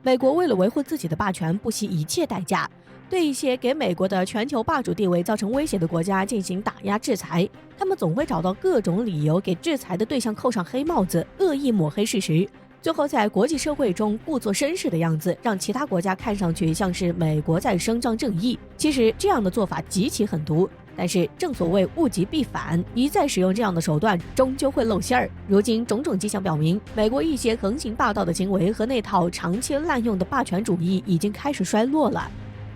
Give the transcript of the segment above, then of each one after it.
美国为了维护自己的霸权，不惜一切代价，对一些给美国的全球霸主地位造成威胁的国家进行打压制裁。他们总会找到各种理由给制裁的对象扣上黑帽子，恶意抹黑事实，最后在国际社会中故作绅士的样子，让其他国家看上去像是美国在伸张正义。其实这样的做法极其狠毒。但是正所谓物极必反，一再使用这样的手段，终究会露馅儿。如今种种迹象表明，美国一些横行霸道的行为和那套长期滥用的霸权主义已经开始衰落了。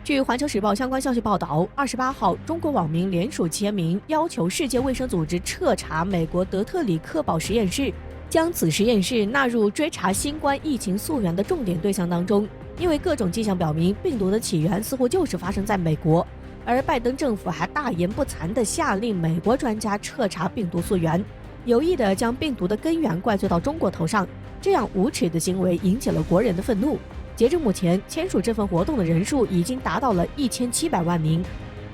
据《环球时报》相关消息报道，28号，中国网民联署签名，要求世界卫生组织彻查美国德特里克堡实验室，将此实验室纳入追查新冠疫情溯源的重点对象当中。因为各种迹象表明，病毒的起源似乎就是发生在美国。而拜登政府还大言不惭地下令美国专家彻查病毒溯源，有意地将病毒的根源怪罪到中国头上。这样无耻的行为引起了国人的愤怒。截至目前，签署这份活动的人数已经达到了1700万名。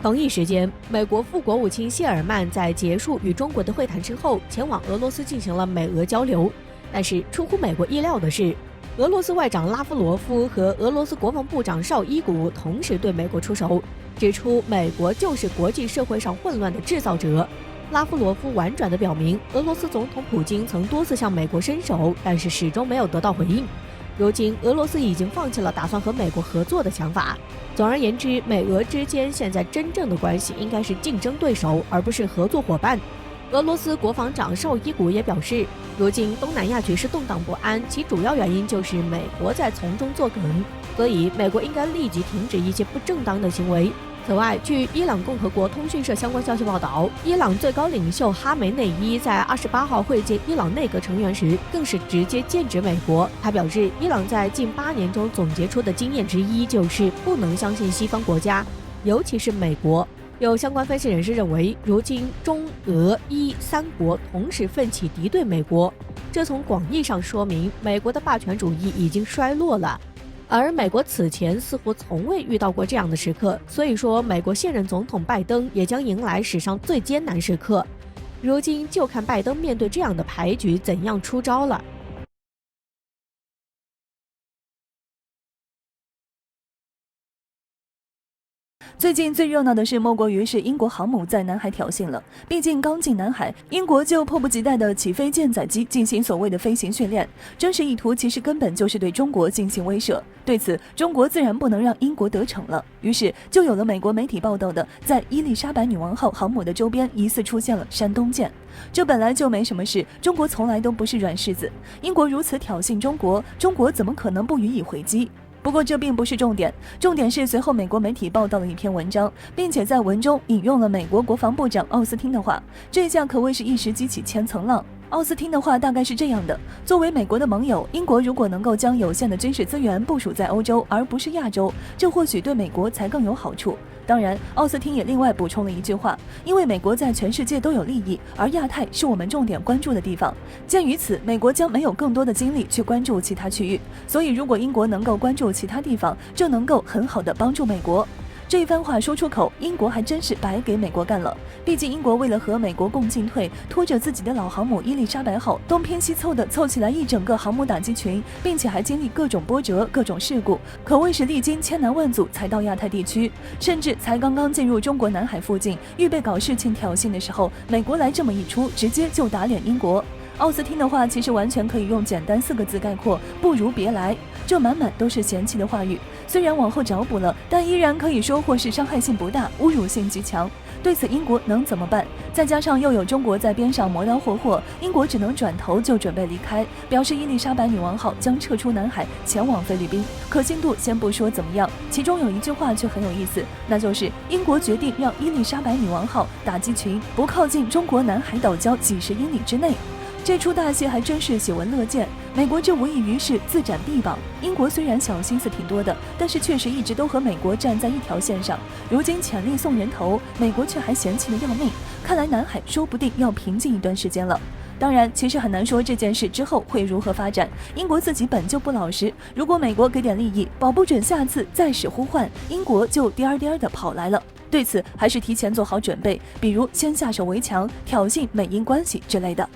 同一时间，美国副国务卿谢尔曼在结束与中国的会谈之后，前往俄罗斯进行了美俄交流。但是出乎美国意料的是，俄罗斯外长拉夫罗夫和俄罗斯国防部长绍伊古同时对美国出手，指出美国就是国际社会上混乱的制造者。拉夫罗夫婉转地表明，俄罗斯总统普京曾多次向美国伸手，但是始终没有得到回应。如今，俄罗斯已经放弃了打算和美国合作的想法。总而言之，美俄之间现在真正的关系应该是竞争对手，而不是合作伙伴。俄罗斯国防长绍伊古也表示，如今东南亚局势动荡不安，其主要原因就是美国在从中作梗，所以美国应该立即停止一些不正当的行为。此外，据伊朗共和国通讯社相关消息报道，伊朗最高领袖哈梅内伊在28号会见伊朗内阁成员时，更是直接剑指美国。他表示，伊朗在近8年中总结出的经验之一就是不能相信西方国家，尤其是美国。有相关分析人士认为，如今中俄伊3国同时奋起敌对美国，这从广义上说明美国的霸权主义已经衰落了。而美国此前似乎从未遇到过这样的时刻，所以说美国现任总统拜登也将迎来史上最艰难时刻。如今就看拜登面对这样的牌局怎样出招了。最近最热闹的事莫过于是英国航母在南海挑衅了。毕竟刚进南海，英国就迫不及待地起飞舰载机进行所谓的飞行训练，真实意图其实根本就是对中国进行威慑。对此，中国自然不能让英国得逞了，于是就有了美国媒体报道的，在伊丽莎白女王号航母的周边疑似出现了山东舰。这本来就没什么事，中国从来都不是软柿子，英国如此挑衅中国，中国怎么可能不予以回击？不过这并不是重点，重点是随后美国媒体报道了一篇文章，并且在文中引用了美国国防部长奥斯汀的话，这下可谓是一时激起千层浪。奥斯汀的话大概是这样的：作为美国的盟友，英国如果能够将有限的军事资源部署在欧洲而不是亚洲，这或许对美国才更有好处。当然，奥斯汀也另外补充了一句话，因为美国在全世界都有利益，而亚太是我们重点关注的地方。鉴于此，美国将没有更多的精力去关注其他区域，所以如果英国能够关注其他地方，就能够很好的帮助美国。这一番话说出口，英国还真是白给美国干了。毕竟英国为了和美国共进退，拖着自己的老航母伊丽莎白号东拼西凑的凑起来一整个航母打击群，并且还经历各种波折、各种事故，可谓是历经千难万阻才到亚太地区，甚至才刚刚进入中国南海附近，预备搞事情挑衅的时候，美国来这么一出，直接就打脸英国。奥斯汀的话其实完全可以用简单4个字概括，不如别来。这满满都是嫌弃的话语，虽然往后找补了，但依然可以说或是伤害性不大，侮辱性极强。对此英国能怎么办？再加上又有中国在边上磨刀霍霍，英国只能转头就准备离开，表示伊丽莎白女王号将撤出南海，前往菲律宾。可信度先不说怎么样，其中有一句话却很有意思，那就是英国决定让伊丽莎白女王号打击群不靠近中国南海岛礁几十英里之内。这出大戏还真是喜闻乐见，美国这无异于是自斩臂膀。英国虽然小心思挺多的，但是确实一直都和美国站在一条线上，如今潜力送人头，美国却还嫌弃的要命，看来南海说不定要平静一段时间了。当然，其实很难说这件事之后会如何发展，英国自己本就不老实，如果美国给点利益，保不准下次再使呼唤，英国就颠儿颠儿的跑来了。对此还是提前做好准备，比如先下手为强，挑衅美英关系之类的。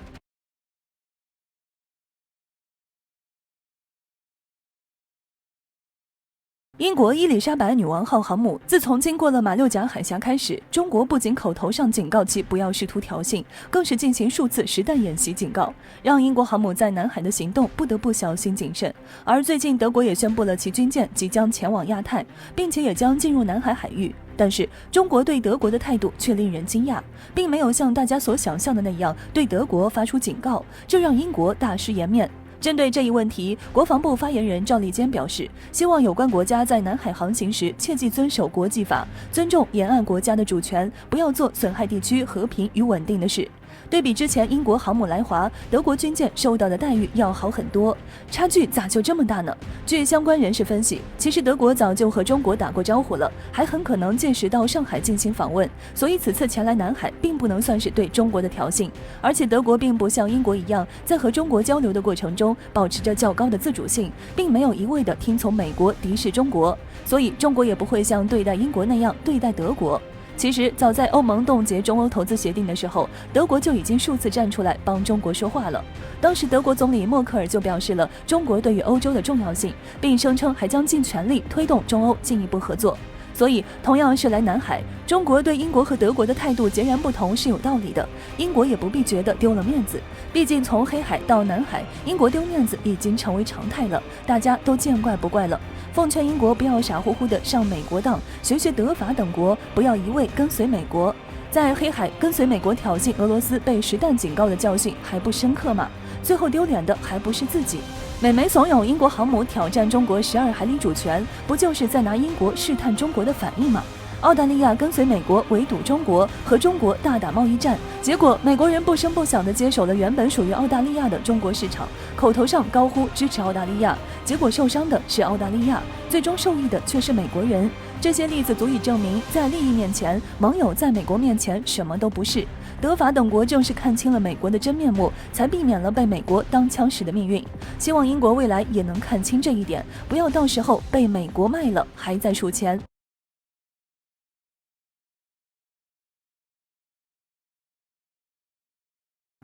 英国伊丽莎白女王号航母自从经过了马六甲海峡开始，中国不仅口头上警告其不要试图挑衅，更是进行数次实弹演习警告，让英国航母在南海的行动不得不小心谨慎。而最近德国也宣布了其军舰即将前往亚太，并且也将进入南海海域。但是中国对德国的态度却令人惊讶，并没有像大家所想象的那样对德国发出警告，这让英国大失颜面。针对这一问题，国防部发言人赵立坚表示，希望有关国家在南海航行时切记遵守国际法，尊重沿岸国家的主权，不要做损害地区和平与稳定的事。对比之前英国航母来华，德国军舰受到的待遇要好很多，差距咋就这么大呢？据相关人士分析，其实德国早就和中国打过招呼了，还很可能届时到上海进行访问，所以此次前来南海并不能算是对中国的挑衅。而且德国并不像英国一样，在和中国交流的过程中保持着较高的自主性，并没有一味地听从美国敌视中国，所以中国也不会像对待英国那样对待德国。其实早在欧盟冻结中欧投资协定的时候，德国就已经数次站出来帮中国说话了。当时德国总理默克尔就表示了中国对于欧洲的重要性，并声称还将尽全力推动中欧进一步合作。所以同样是来南海，中国对英国和德国的态度截然不同是有道理的，英国也不必觉得丢了面子，毕竟从黑海到南海，英国丢面子已经成为常态了，大家都见怪不怪了。奉劝英国不要傻乎乎的上美国当，学德法等国，不要一味跟随美国。在黑海跟随美国挑衅俄罗斯被实弹警告的教训还不深刻吗？最后丢脸的还不是自己。美媒怂恿英国航母挑战中国12海里主权，不就是在拿英国试探中国的反应吗？澳大利亚跟随美国围堵中国，和中国大打贸易战，结果美国人不声不响地接手了原本属于澳大利亚的中国市场，口头上高呼支持澳大利亚，结果受伤的是澳大利亚，最终受益的却是美国人。这些例子足以证明，在利益面前，盟友在美国面前什么都不是。德法等国正是看清了美国的真面目，才避免了被美国当枪使的命运。希望英国未来也能看清这一点，不要到时候被美国卖了，还在数钱。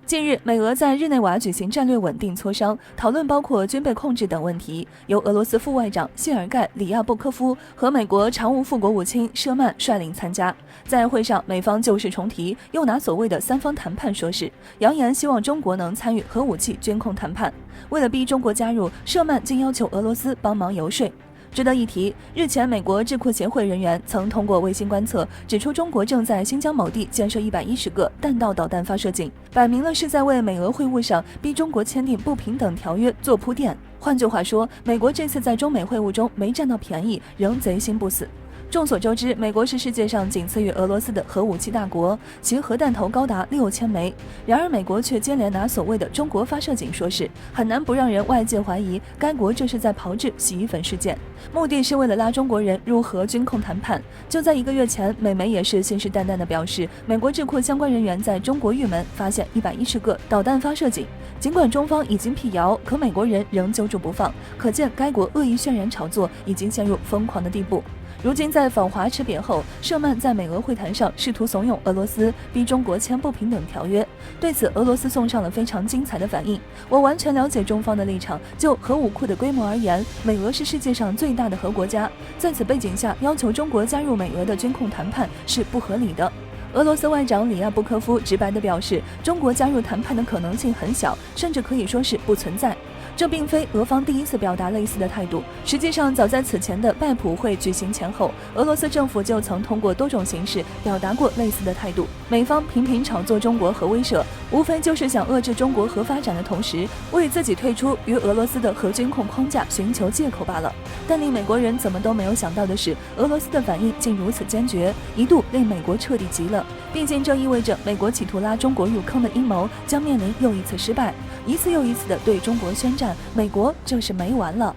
近日，美俄在日内瓦举行战略稳定磋商，讨论包括军备控制等问题，由俄罗斯副外长谢尔盖·里亚布科夫和美国常务副国务卿舍曼率领参加。在会上，美方旧事重提，又拿所谓的三方谈判说事，扬言希望中国能参与核武器军控谈判。为了逼中国加入，舍曼竟要求俄罗斯帮忙游说。值得一提，日前美国智库协会人员曾通过卫星观测指出，中国正在新疆某地建设110个弹道导弹发射井，摆明了是在为美俄会晤上逼中国签订不平等条约做铺垫。换句话说，美国这次在中美会晤中没占到便宜，仍贼心不死。众所周知，美国是世界上仅次于俄罗斯的核武器大国，其核弹头高达6000枚。然而，美国却接连拿所谓的中国发射井说事，很难不让人外界怀疑该国这是在炮制洗衣粉事件，目的是为了拉中国人入核军控谈判。就在1个月前，美媒也是信誓旦旦地表示，美国智库相关人员在中国玉门发现110个导弹发射井。尽管中方已经辟谣，可美国人仍揪住不放，可见该国恶意渲染炒作已经陷入疯狂的地步。如今在访华吃瘪后，舍曼在美俄会谈上试图怂恿俄罗斯逼中国签不平等条约，对此俄罗斯送上了非常精彩的反应。我完全了解中方的立场，就核武库的规模而言，美俄是世界上最大的核国家，在此背景下要求中国加入美俄的军控谈判是不合理的。俄罗斯外长里亚布科夫直白地表示，中国加入谈判的可能性很小，甚至可以说是不存在。这并非俄方第一次表达类似的态度，实际上早在此前的拜普会举行前后，俄罗斯政府就曾通过多种形式表达过类似的态度。美方频频炒作中国核威慑，无非就是想遏制中国核发展的同时，为自己退出与俄罗斯的核军控框架寻求借口罢了。但令美国人怎么都没有想到的是，俄罗斯的反应竟如此坚决，一度令美国彻底急了。毕竟这意味着美国企图拉中国入坑的阴谋将面临又一次失败，一次又一次地对中国宣战，美国这是没完了。